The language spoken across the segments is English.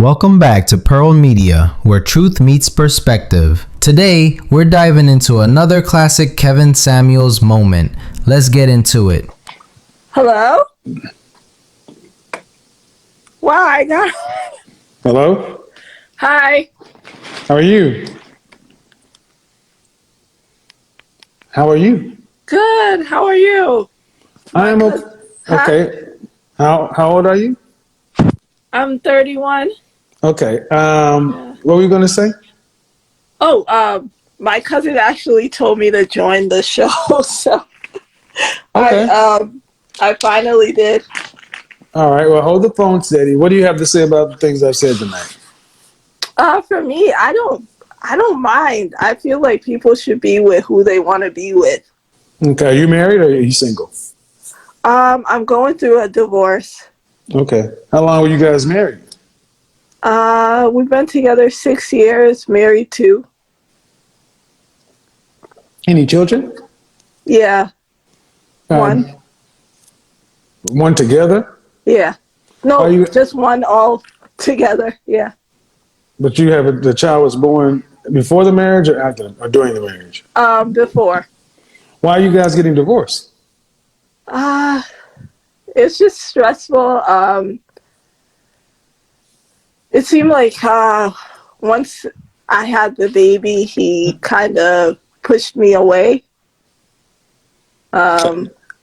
Welcome back to Pearl Media, where truth meets perspective. Today, we're diving into another classic Kevin Samuels moment. Let's get into it. Hello? Wow, I got... Hello? Hi. How are you? How are you? Good. How are you? I am Huh? okay. How old are you? I'm 31. Okay. Yeah. What were you gonna say? Oh, my cousin actually told me to join the show, so Okay. I finally did. All right. Well, hold the phone steady. What do you have to say about the things I've said tonight? For me, I don't mind. I feel like people should be with who they want to be with. Okay. Are you married or are you single? I'm going through a divorce. Okay. How long were you guys married? We've been together 6 years, married 2. Any children? Yeah, one. Um, one together? Yeah. Are No, you? just one all together. Yeah. But you have the child was born before the marriage or after or during the marriage? Before. Why are you guys getting divorced? Uh, it's just stressful. It seemed like once I had the baby, he kind of pushed me away.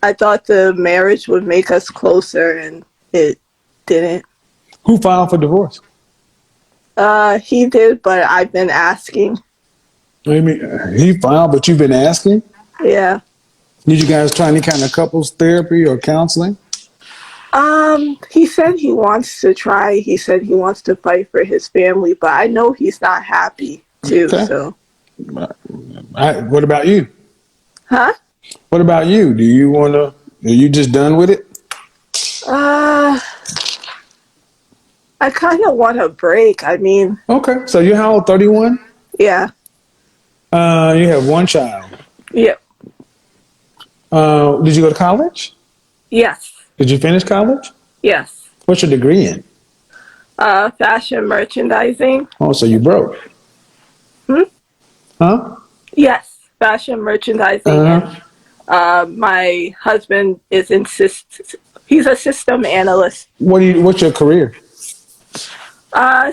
I thought the marriage would make us closer, and it didn't. Who filed for divorce? He did, but I've been asking. I mean, he filed, but you've been asking. Yeah. Did you guys try any kind of couples therapy or counseling? He said he wants to try. He said he wants to fight for his family, but I know he's not happy too. Okay. So, What about you? huh? What about you? Do you want to? Are you just done with it? Uh, I kind of want a break. I mean, Okay. So you're how old? 31. yeah, You have one child. yeah, Did you go to college? yes, Did you finish college? yes. What's your degree in? Fashion merchandising. Oh, so you broke, Hmm? huh? Yes, fashion merchandising, Uh and huh. my husband is he's a system analyst. What's your career?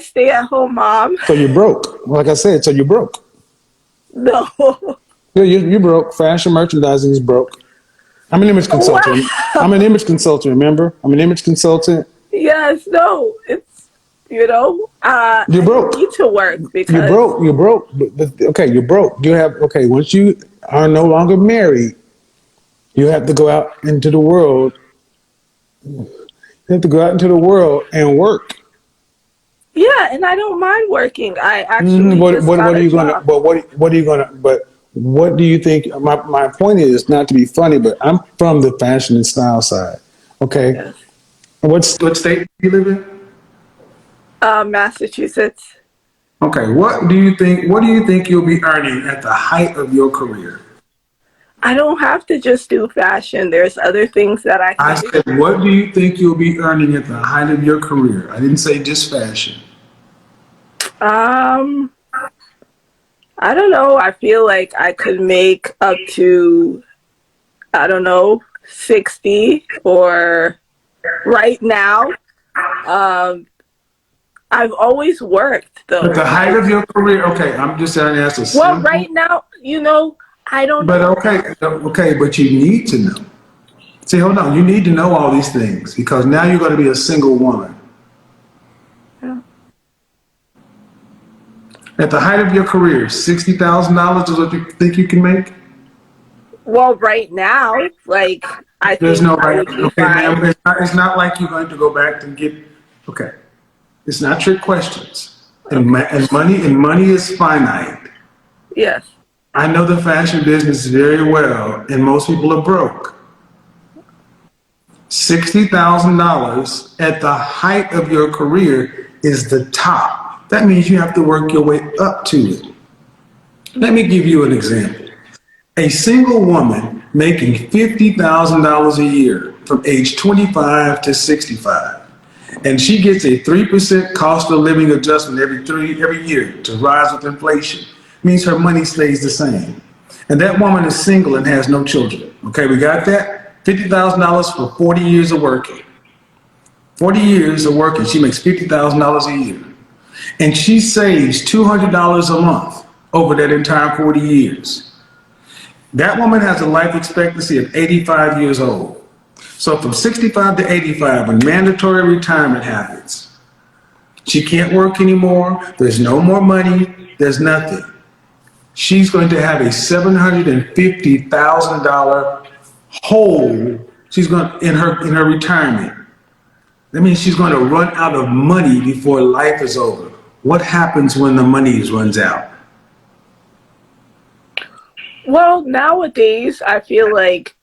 Stay at home mom. So you broke. Like I said, so you broke. No. Yeah, you broke. Fashion merchandising is broke. I'm an image consultant. I'm Wow. an image consultant. Remember, I'm an image consultant. Yes, no, it's, You I broke. need to work You because, broke. You broke. Okay, you broke. You have okay. Once you are no longer married, you have to go out into the world. You have to go out into the world and work. yeah, and I don't mind working. I actually just got What are a you gonna? job. But what are you gonna? But what do you think? My point is not to be funny, but I'm from the fashion and style side. Okay, Yes. what state do you live in? Massachusetts. Okay, what do you think? What do you think you'll be earning at the height of your career? I don't have to just do fashion. There's other things that I I can do. said, what do you think you'll be earning at the height of your career? I didn't say just fashion. Um, I don't know. I feel like I could make up to, I don't know, 60 or right now. Um, I've always worked At though. the height of your career, okay, I'm just trying to ask a Well, simple, right now, I don't but know. okay, but you need to know. See, hold on, you need to know all these things because now you're going to be a single woman. Yeah. At the height of your career, $60,000 is what you think you can make? Well, right now, like, I There's think no I right. would be Okay, fine. ma'am, it's not like you're going to go back and get. Okay, it's not trick questions, Okay. and money is finite. Yes. I know the fashion business very well, and most people are broke. $60,000 at the height of your career is the top. That means you have to work your way up to it. Let me give you an example. A single woman making $50,000 a year from age 25 to 65 And she gets a 3% cost of living adjustment every year to rise with inflation. Means her money stays the same. And that woman is single and has no children. Okay, we got that? $50,000 for 40 years of working. 40 years of working, she makes $50,000 a year. And she saves $200 a month over that entire 40 years. That woman has a life expectancy of 85 years old. So from 65 to 85, when mandatory retirement happens, she can't work anymore, there's no more money, there's nothing. She's going to have a $750,000 hole in her retirement. That means she's going to run out of money before life is over. What happens when the money runs out? Well, nowadays I feel like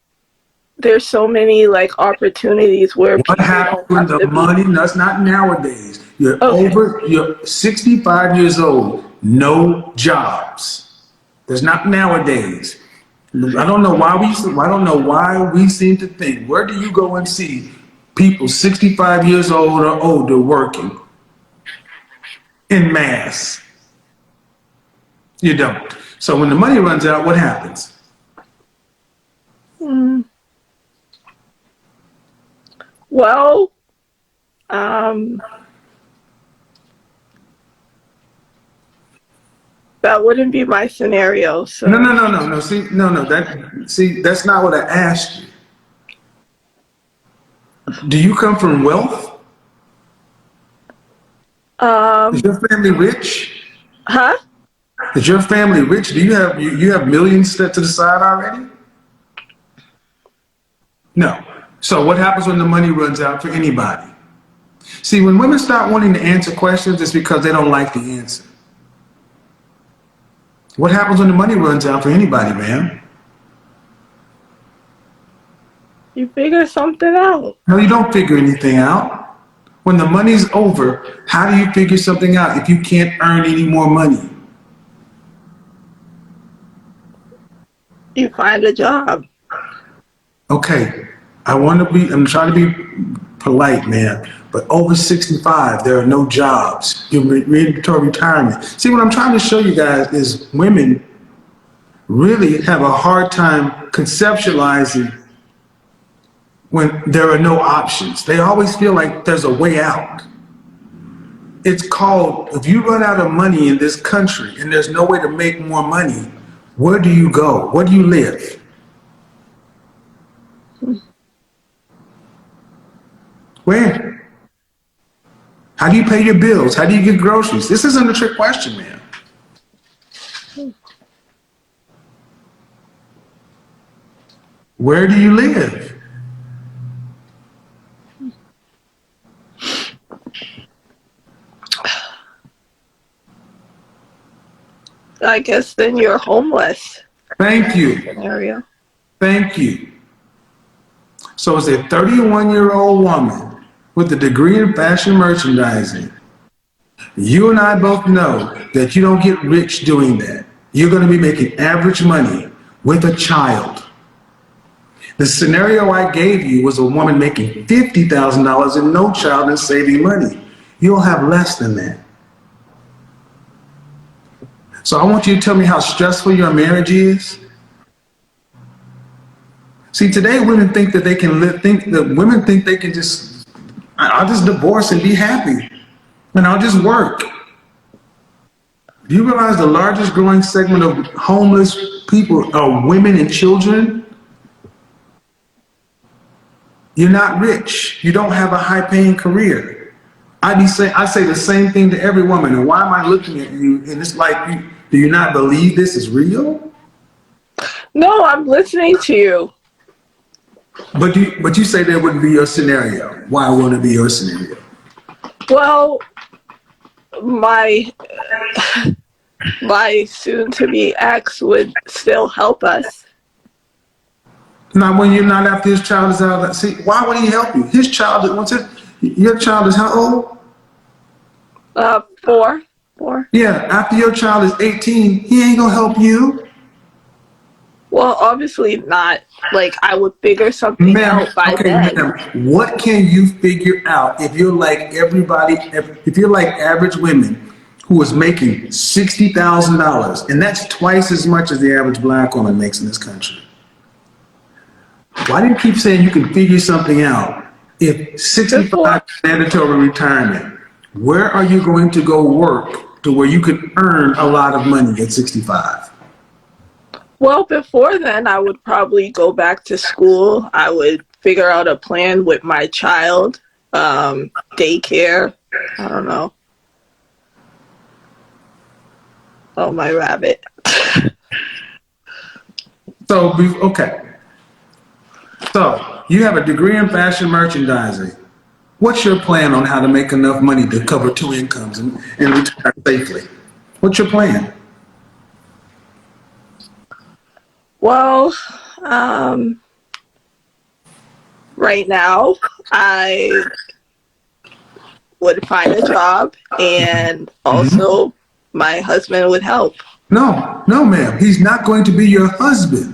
there's so many like opportunities where What people happens don't when have the to money? That's not nowadays. You're Okay. you're 65 years old, no jobs. There's not nowadays. I don't know why we seem to think. Where do you go and see people 65 years old or older working in mass? You don't. So when the money runs out, what happens? Mm, well, um, that wouldn't be my scenario. No, no, So, no, no, no. That's not what I asked you. Do you come from wealth? Is um, your family rich? huh? Is your family rich? Do you have millions set to the side already? No. So what happens when the money runs out for anybody? See, when women start wanting to answer questions, it's because they don't like the answer. What happens when the money runs out for anybody, man? You figure something out. No, you don't figure anything out. When the money's over, how do you figure something out if you can't earn any more money? You find a job. Okay, I'm trying to be polite, man, but over 65, there are no jobs. You're mandatory retirement. See, what I'm trying to show you guys is women really have a hard time conceptualizing when there are no options. They always feel like there's a way out. It's called, if you run out of money in this country and there's no way to make more money, where do you go? Where do you live? Where? How do you pay your bills? How do you get groceries? This isn't a trick question, man. Where do you live? I guess then you're homeless Thank you. scenario. Thank you. So as a 31-year-old woman with a degree in fashion merchandising, you and I both know that you don't get rich doing that. You're going to be making average money with a child. The scenario I gave you was a woman making $50,000 and no child and saving money. You'll have less than that. So I want you to tell me how stressful your marriage is. See, today women think that they can women think they can I'll just divorce and be happy. And I'll just work. Do you realize the largest growing segment of homeless people are women and children? You're not rich. You don't have a high-paying career. I say the same thing to every woman. And why am I looking at you? And it's like, do you not believe this is real? No, I'm listening to you. But you say that wouldn't be your scenario. Why wouldn't it be your scenario? Well, my my soon-to-be ex would still help us. Not when you're not after his child is out. See, why would he help you? His child, your child is how old? 4. Yeah, after your child is 18, he ain't gonna help you. Well, obviously not. Like, I would figure something Ma'am, out by okay, then. ma'am, what can you figure out if you're like everybody, if you're like average women who is making $60,000, and that's twice as much as the average black woman makes in this country? Why do you keep saying you can figure something out? If 65 Before, is mandatory retirement, where are you going to go work to where you could earn a lot of money at 65? well, before then, I would probably go back to school. I would figure out a plan with my child, daycare. I don't know. Oh, my rabbit. So, okay. So, you have a degree in fashion merchandising. What's your plan on how to make enough money to cover two incomes and retire safely? What's your plan? Well, right now, I would find a job, and also my husband would help. No, no, ma'am. He's not going to be your husband.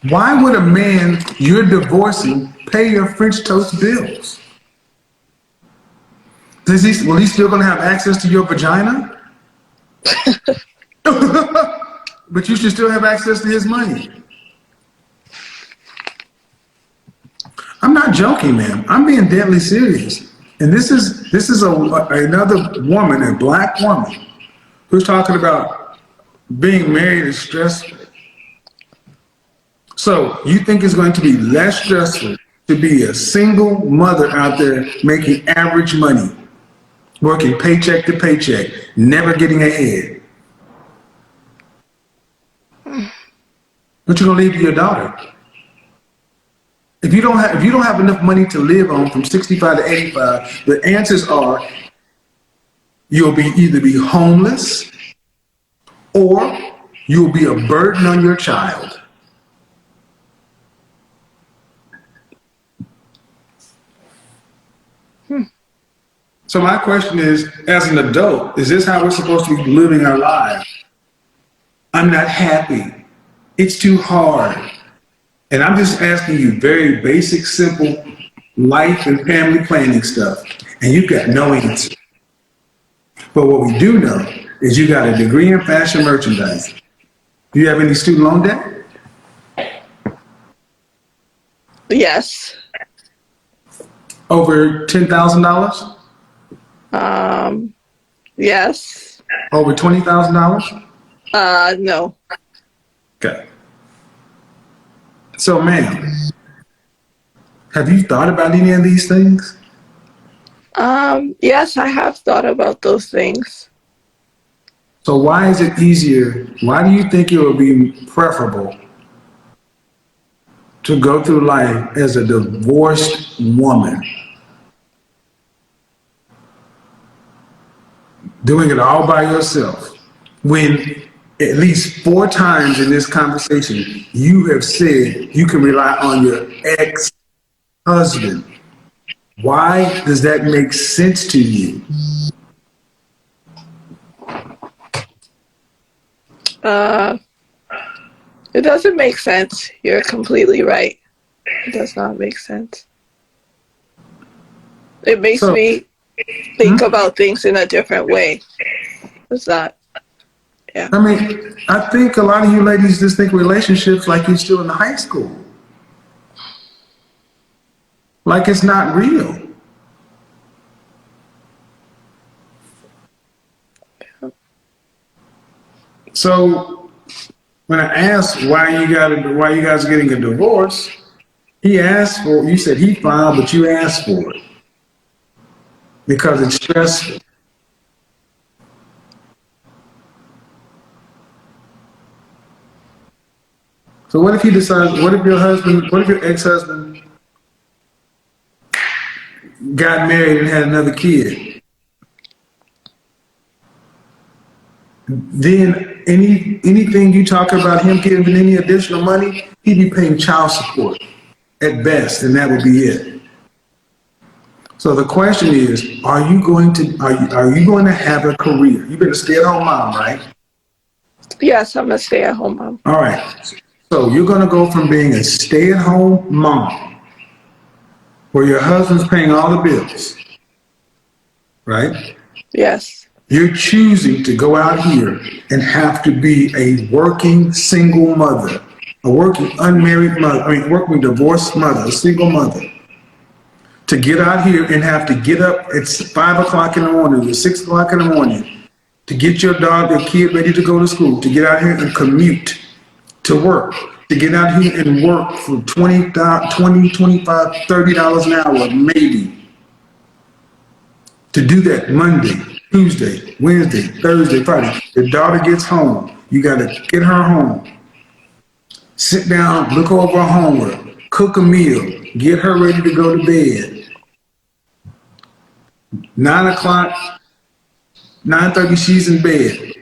Why would a man you're divorcing pay your French toast bills? Will he still going to have access to your vagina? But you should still have access to his money. I'm not joking, ma'am. I'm being deadly serious. And this is another woman, a black woman, who's talking about being married is stressful. So you think it's going to be less stressful to be a single mother out there making average money, working paycheck to paycheck, never getting ahead? What you gonna leave to your daughter? If you don't have enough money to live on from 65 to 85, the answers are you'll either be homeless or you'll be a burden on your child. So my question is, as an adult, is this how we're supposed to be living our lives? I'm not happy. It's too hard. And I'm just asking you very basic, simple life and family planning stuff. And you've got no answer. But what we do know is you got a degree in fashion merchandising. Do you have any student loan debt? Yes. Over $10,000? Yes. Over $20,000? No. Okay. So, ma'am, have you thought about any of these things? Yes, I have thought about those things. So why is it easier? Why do you think it would be preferable to go through life as a divorced woman, doing it all by yourself, when at least 4 times in this conversation you have said you can rely on your ex-husband? Why does that make sense to you? It doesn't make sense. You're completely right. It does not make sense. It makes me think about things in a different way. It's not. Yeah. I mean, I think a lot of you ladies just think relationships like you're still in high school. Like it's not real. So when I asked why you guys are getting a divorce, you said he filed, but you asked for it because it's stressful. So what if your ex-husband got married and had another kid? Then anything you talk about him giving any additional money, he'd be paying child support at best, and that would be it. So the question is, are you going to have a career? You've been a stay-at-home mom, right? Yes, I'm a stay-at-home mom. All right. So you're going to go from being a stay-at-home mom, where your husband's paying all the bills, right? Yes. You're choosing to go out here and have to be a working single mother, a working unmarried mother, working divorced mother, a single mother, to get out here and have to get up at 5 o'clock in the morning or 6 o'clock in the morning to get your dog or kid ready to go to school, to get out here and commute to work, to get out here and work for $20, $25, $30 an hour, maybe. To do that Monday, Tuesday, Wednesday, Thursday, Friday. Your daughter gets home. You got to get her home. Sit down, look over her homework, cook a meal, get her ready to go to bed. 9 o'clock, 9:30, she's in bed.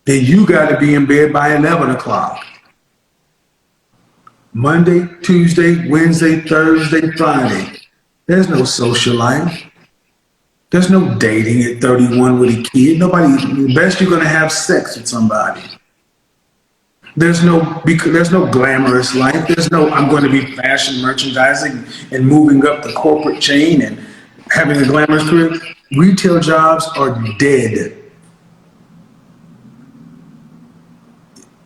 Then you got to be in bed by 11 o'clock. Monday, Tuesday, Wednesday, Thursday, Friday. There's no social life. There's no dating at 31 with a kid. The best you're going to have sex with somebody. There's no glamorous life. There's no, I'm going to be fashion merchandising and moving up the corporate chain and having a glamorous career. Retail jobs are dead.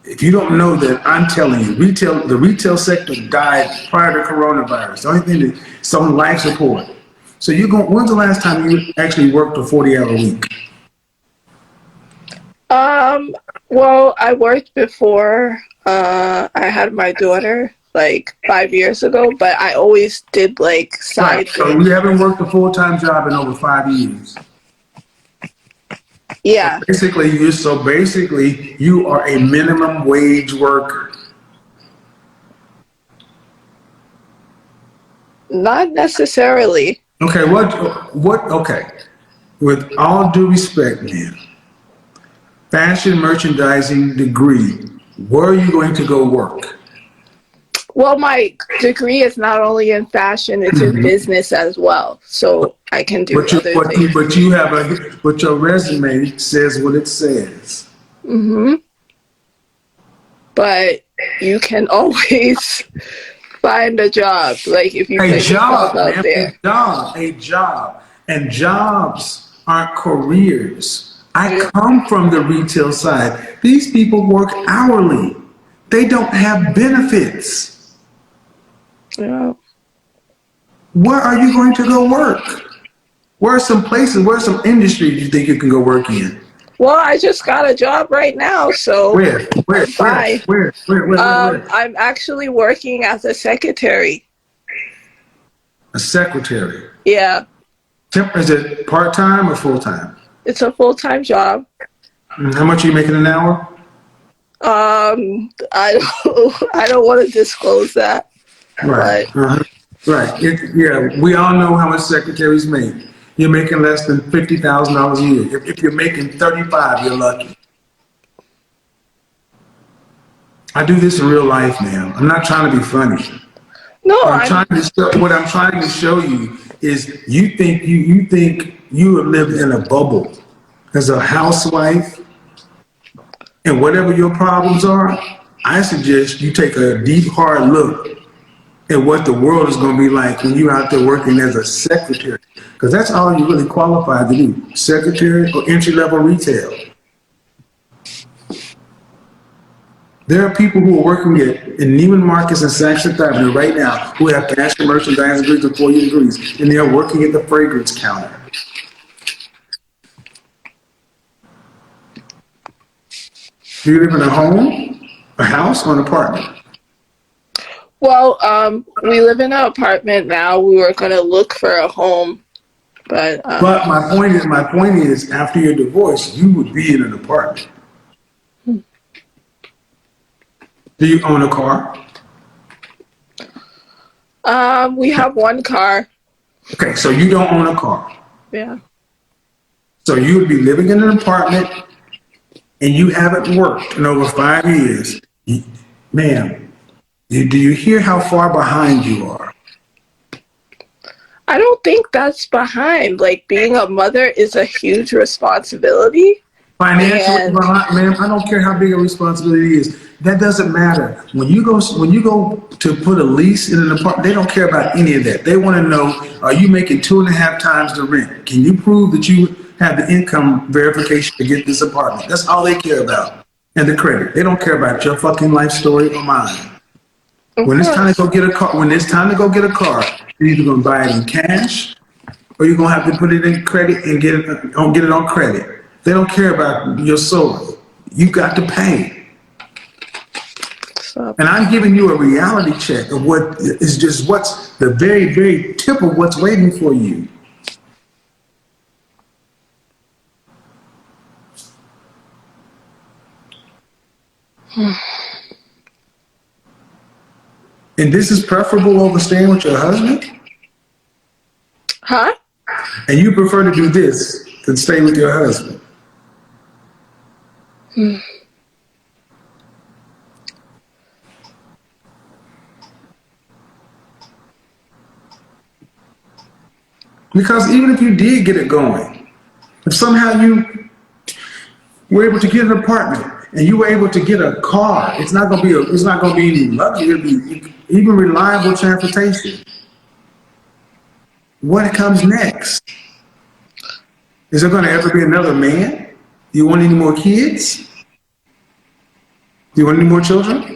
If you don't know that, I'm telling you, the retail sector died prior to coronavirus. The only thing that's on life support. So when's the last time you actually worked a 40-hour week? Well, I worked before I had my daughter like 5 years ago, but I always did like side So things. you haven't worked a full-time job in over 5 years. Yeah. Basically, you are a minimum wage worker. Not necessarily. Okay, okay. With all due respect, man, fashion merchandising degree, where are you going to go work? Well, my degree is not only in fashion, it's in business as well. So I can do other things. But your resume says what it says. Mm-hmm. But you can always find a job. Like if you put yourself out there. A job. And jobs aren't careers. I come from the retail side. These people work hourly. They don't have benefits. Yeah. Where are you going to go work? Where are some industries you think you can go work in? Well, I just got a job right now, so Where? I'm actually working as a secretary. A secretary? Yeah. Is it part-time or full-time? It's a full-time job. How much are you making an hour? I don't want to disclose that. Right. Right. We all know how much secretaries make. You're making less than $50,000 a year. If you're making 35, you're lucky. I do this in real life, man. I'm not trying to be funny. No, what I'm trying to show you is you think you have lived in a bubble as a housewife, and whatever your problems are, I suggest you take a deep, hard look at what the world is going to be like when you're out there working as a secretary. Because that's all you're really qualified to do, secretary or entry-level retail. There are people who are working in Neiman Marcus and Saks Avenue right now who have fashion merchandising degrees and 4-year degrees, and they are working at the fragrance counter. Do you live in a home, a house, or an apartment? Well, we live in an apartment now. We were going to look for a home, but my point is, after your divorce, you would be in an apartment. Do you own a car? We have one car. Okay, so you don't own a car. Yeah. So you would be living in an apartment, and you haven't worked in over 5 years. Ma'am, do you hear how far behind you are? I don't think that's behind. Like, being a mother is a huge responsibility. Financially, And ma'am, I don't care how big a responsibility it is. That doesn't matter. When you go to put a lease in an apartment, they don't care about any of that. They want to know, are you making 2.5 times the rent? Can you prove that you have the income verification to get this apartment? That's all they care about. And the credit. They don't care about your fucking life story or mine. of When it's time to course, go get a car, you're either gonna buy it in cash or you're gonna have to put it in credit and get it on credit. They don't care about your soul. You got to pay. so, And I'm giving you a reality check of what is just what's the very, very tip of what's waiting for you. And this is preferable over staying with your husband? huh? And you prefer to do this than stay with your husband? Because even if you did get it going, if somehow you were able to get an apartment and you were able to get a car, it's not going to be any luxury. It'll be even reliable transportation. What comes next? Is there going to ever be another man? Do you want any more kids? Do you want any more children?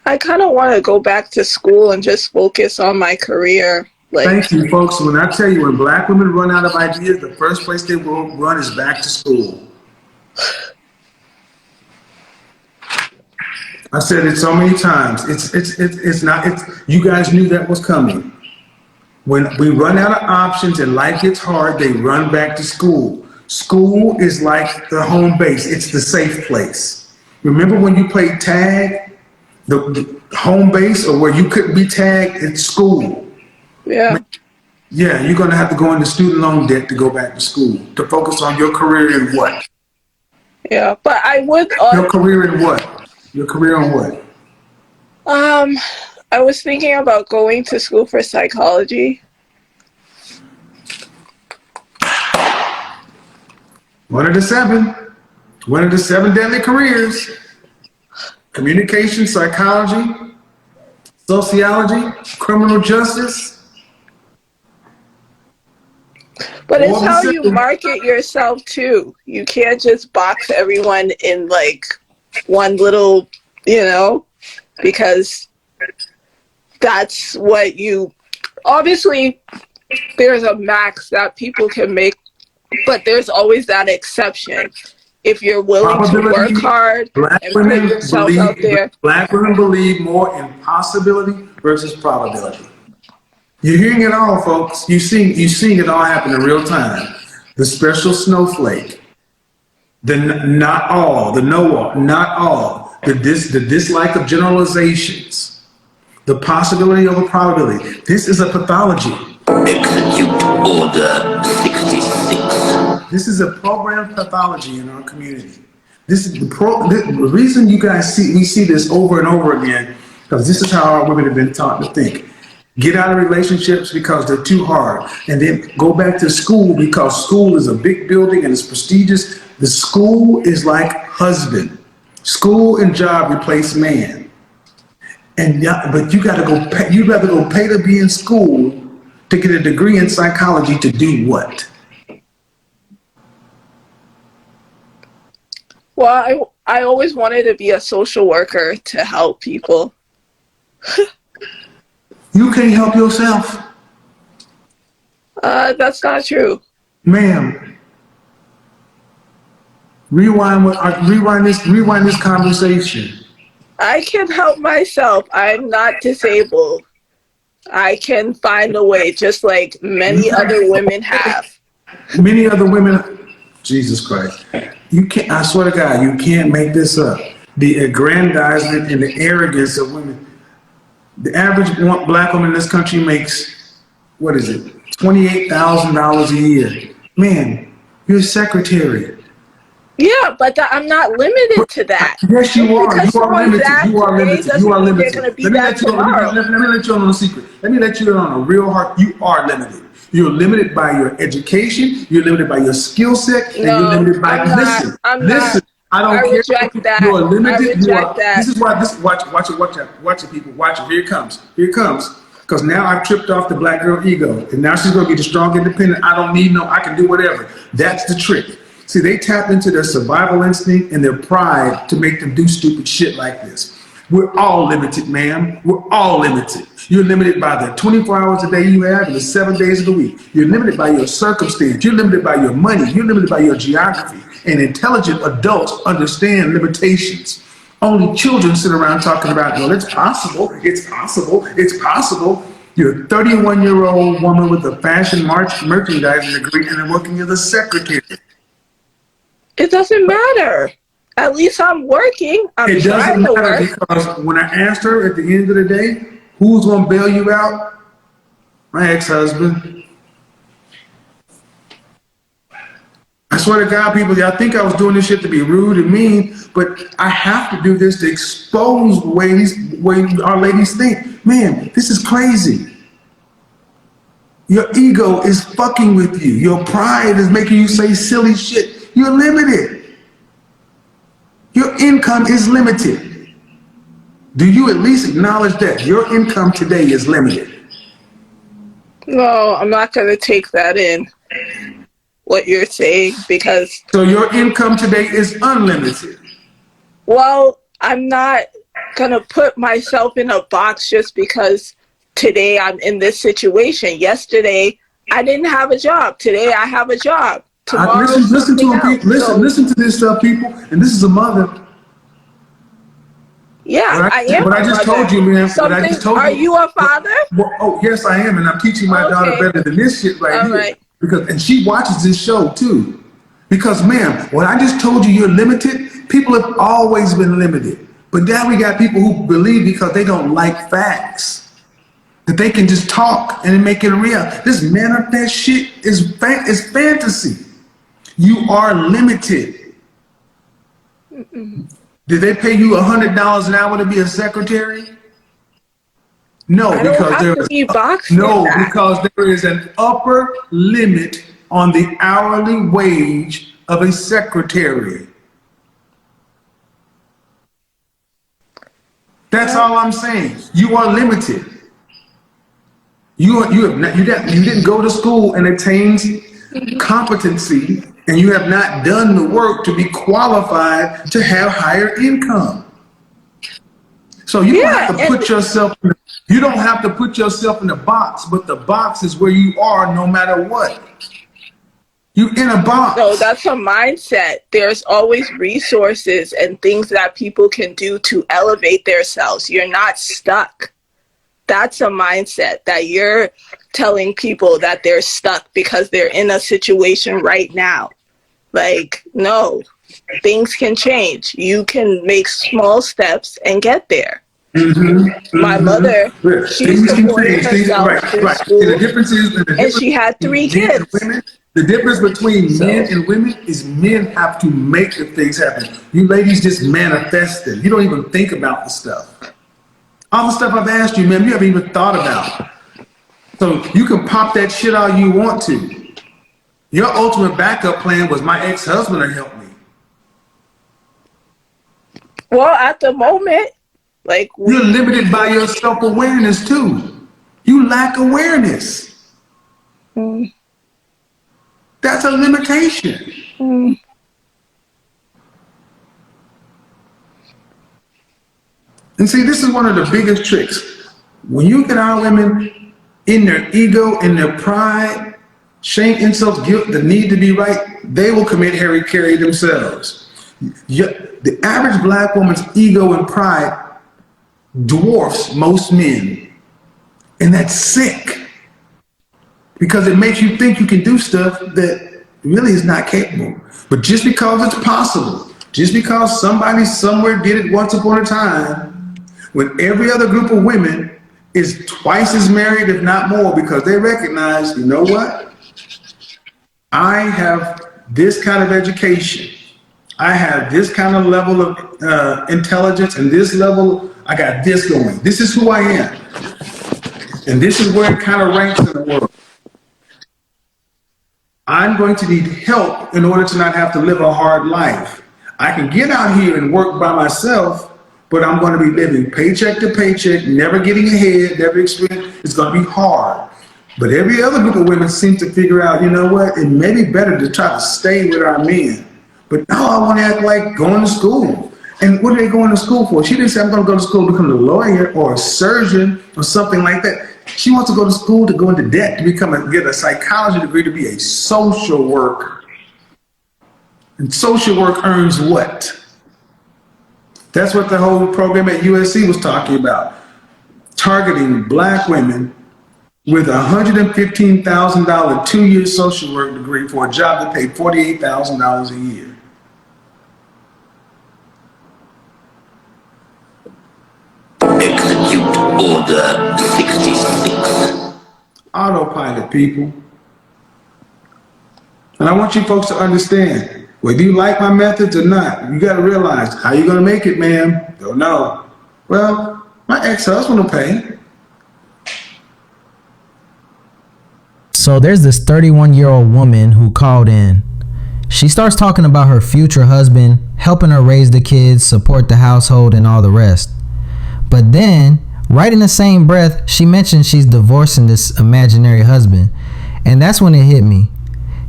I kind of want to go back to school and just focus on my career. Like, Thank you, folks. When I tell you, when black women run out of ideas, the first place they will run is back to school. I said it so many times. It's not. You guys knew that was coming. When we run out of options and life gets hard, they run back to school. School is like the home base. It's the safe place. Remember when you played tag? The home base, or where you couldn't be tagged at school. yeah, Yeah, you're going to have to go into student loan debt to go back to school, to focus on your career in what? yeah. But I would, Your career in what? Your career on what? I was thinking about going to school for psychology. One of the seven deadly careers: communication, psychology, sociology, criminal justice. But it's All the how you seven. market yourself too. You can't just box everyone in like one little, because that's what you, obviously there's a max that people can make, but there's always that exception. If you're willing to work Probability. hard and put yourself out there. Black women believe more in possibility versus probability. You're hearing it all, folks. You're seeing it all happen in real time. The special snowflake, the not all, the know-all, not all, the dislike of generalizations, the possibility over probability. This is a pathology. Execute Order 66. This is a programmed pathology in our community. This is the reason you guys we see this over and over again, because this is how our women have been taught to think. Get out of relationships because they're too hard, and then go back to school because school is a big building and it's prestigious. The school is like husband. School and job replace man. But you got to go pay. You'd rather go pay to be in school to get a degree in psychology to do what? Well, I always wanted to be a social worker to help people. You can't help yourself, That's not true. ma'am. Rewind this conversation. I can help myself. I'm not disabled. I can find a way, just like many other women have. Many other women, Jesus Christ, you can't. I swear to God, you can't make this up. The aggrandizement and the arrogance of women. The average black woman in this country makes, what is it, $28,000 a year. Man, you're a secretary. Yeah, but I'm not limited to that. Yes, Just you are. because You are someone's limited. that You are today limited. You doesn't are mean they're limited. going to be Let me that let you. tomorrow. Let me let you in on a secret. Let me let you in on a real heart. You are limited. You're limited by your education. You're limited by your skill set, and you're No, limited by. I'm not. Listen, I'm not. listen. I I don't care. reject You that. are I limited. You reject are. that. This is why. This watch it. Watch it. Watch it, people. Watch it. Here it comes. Here it comes. Because now I've tripped off the black girl ego, and now she's going to be the strong, independent. I don't need no. I can do whatever. That's the trick. See, they tap into their survival instinct and their pride to make them do stupid shit like this. We're all limited, ma'am. We're all limited. You're limited by the 24 hours a day you have and the 7 days of the week. You're limited by your circumstance. You're limited by your money. You're limited by your geography. And intelligent adults understand limitations. Only children sit around talking about, well, it's possible, it's possible, it's possible. You're a 31-year-old woman with a fashion merchandising degree and working as a secretary. It doesn't matter. At least I'm working. I'm It trying doesn't to matter work. because when I asked her at the end of the day, who's going to bail you out? My ex-husband. I swear to God, people, y'all think I was doing this shit to be rude and mean, but I have to do this to expose the way our ladies think. Man, this is crazy. Your ego is fucking with you. Your pride is making you say silly shit. You're limited. Your income is limited. Do you at least acknowledge that your income today is limited? No, I'm not going to take that in, what you're saying, because, So your income today is unlimited. well, I'm not going to put myself in a box just because today I'm in this situation. Yesterday, I didn't have a job. Today, I have a job. Tomorrow, Listen to something him, else. people. So, Listen to this stuff, people. And this is a mother. yeah, I am What I a just mother. told you, man. What I Something, just told are you. you a father? Well, oh, yes, I am, and I'm teaching my daughter Okay. better than this shit right All here. right. And she watches this show too. Because, ma'am, what I just told you, you're limited. People have always been limited, but now we got people who believe because they don't like facts that they can just talk and make it real. This manifest shit is fantasy. You are limited. Did they pay you $100 an hour to be a secretary? No, I don't because have there to is be boxed in no, that. because there is an upper limit on the hourly wage of a secretary. That's Well, all I'm saying. You are limited. You didn't go to school and attain competency, and you have not done the work to be qualified to have higher income. So you don't have yeah, to and put yourself. You don't have to put yourself in a box, but the box is where you are, no matter what. You in a no, box. that's a mindset. There's always resources and things that people can do to elevate themselves. You're not stuck. That's a mindset that you're telling people that they're stuck because they're in a situation right now. Like, no, things can change. You can make small steps and get there. My mother, Yeah, she things can supported change. herself through Right. See, school, the and difference she had three between men and kids. women. The difference between men So, and women is men have to make the things happen. You ladies just manifest them. You don't even think about the stuff. All the stuff I've asked you, man, you haven't even thought about. So you can pop that shit all you want to. Your ultimate backup plan was my ex-husband to help me. well, at the moment, like You're limited by your self-awareness too. You lack awareness. mm, That's a limitation. mm, And see, this is one of the biggest tricks. When you get our women in their ego, in their pride, shame, insults, guilt, the need to be right, they will commit Harry Carey themselves. The average black woman's ego and pride dwarfs most men. And that's sick because it makes you think you can do stuff that really is not capable. But just because it's possible, just because somebody somewhere did it once upon a time, when every other group of women is twice as married, if not more, because they recognize, you know what? I have this kind of education. I have this kind of level of intelligence and this level, I got this going. This is who I am. And this is where it kind of ranks in the world. I'm going to need help in order to not have to live a hard life. I can get out here and work by myself, but I'm going to be living paycheck to paycheck, never getting ahead, never experience. It's going to be hard. But every other group of women seem to figure out, you know what, it may be better to try to stay with our men. But now I want to act like going to school. And what are they going to school for? She didn't say I'm going to go to school to become a lawyer or a surgeon or something like that. She wants to go to school to go into debt, to get a psychology degree to be a social worker. And social work earns what? That's what the whole program at USC was talking about. Targeting black women with a $115,000 2-year social work degree for a job that paid $48,000 a year. Execute Order 66. Autopilot, people. And I want you folks to understand, whether you like my methods or not, you got to realize, how you going to make it, ma'am? Don't know. Well, my ex-husband will pay. So there's this 31-year-old woman who called in. She starts talking about her future husband, helping her raise the kids, support the household, and all the rest. But then, right in the same breath, she mentions she's divorcing this imaginary husband. And that's when it hit me.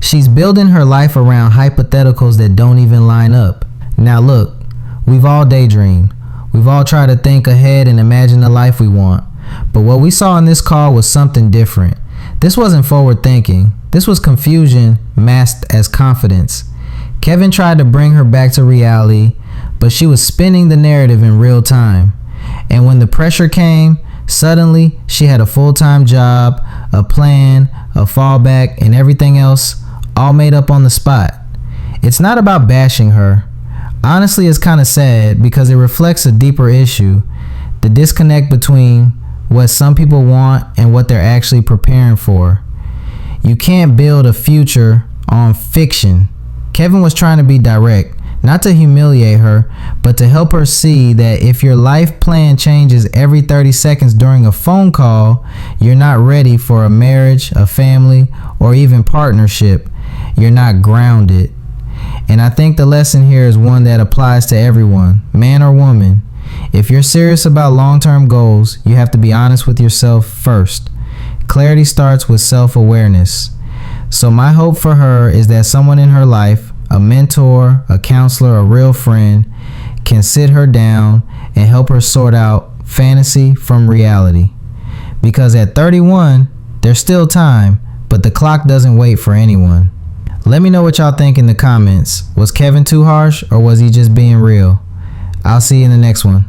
She's building her life around hypotheticals that don't even line up. Now look, we've all daydreamed. We've all tried to think ahead and imagine the life we want. But what we saw in this call was something different. This wasn't forward thinking. This was confusion masked as confidence. Kevin tried to bring her back to reality, but she was spinning the narrative in real time. And when the pressure came, suddenly she had a full-time job, a plan, a fallback, and everything else all made up on the spot. It's not about bashing her. Honestly, it's kind of sad because it reflects a deeper issue, the disconnect between what some people want and what they're actually preparing for. You can't build a future on fiction. Kevin was trying to be direct, not to humiliate her, but to help her see that if your life plan changes every 30 seconds during a phone call, you're not ready for a marriage, a family, or even partnership. You're not grounded. And I think the lesson here is one that applies to everyone, man or woman. If you're serious about long-term goals, you have to be honest with yourself first. Clarity starts with self-awareness. So my hope for her is that someone in her life, a mentor, a counselor, a real friend, can sit her down and help her sort out fantasy from reality. Because at 31, there's still time, but the clock doesn't wait for anyone. Let me know what y'all think in the comments. Was Kevin too harsh, or was he just being real? I'll see you in the next one.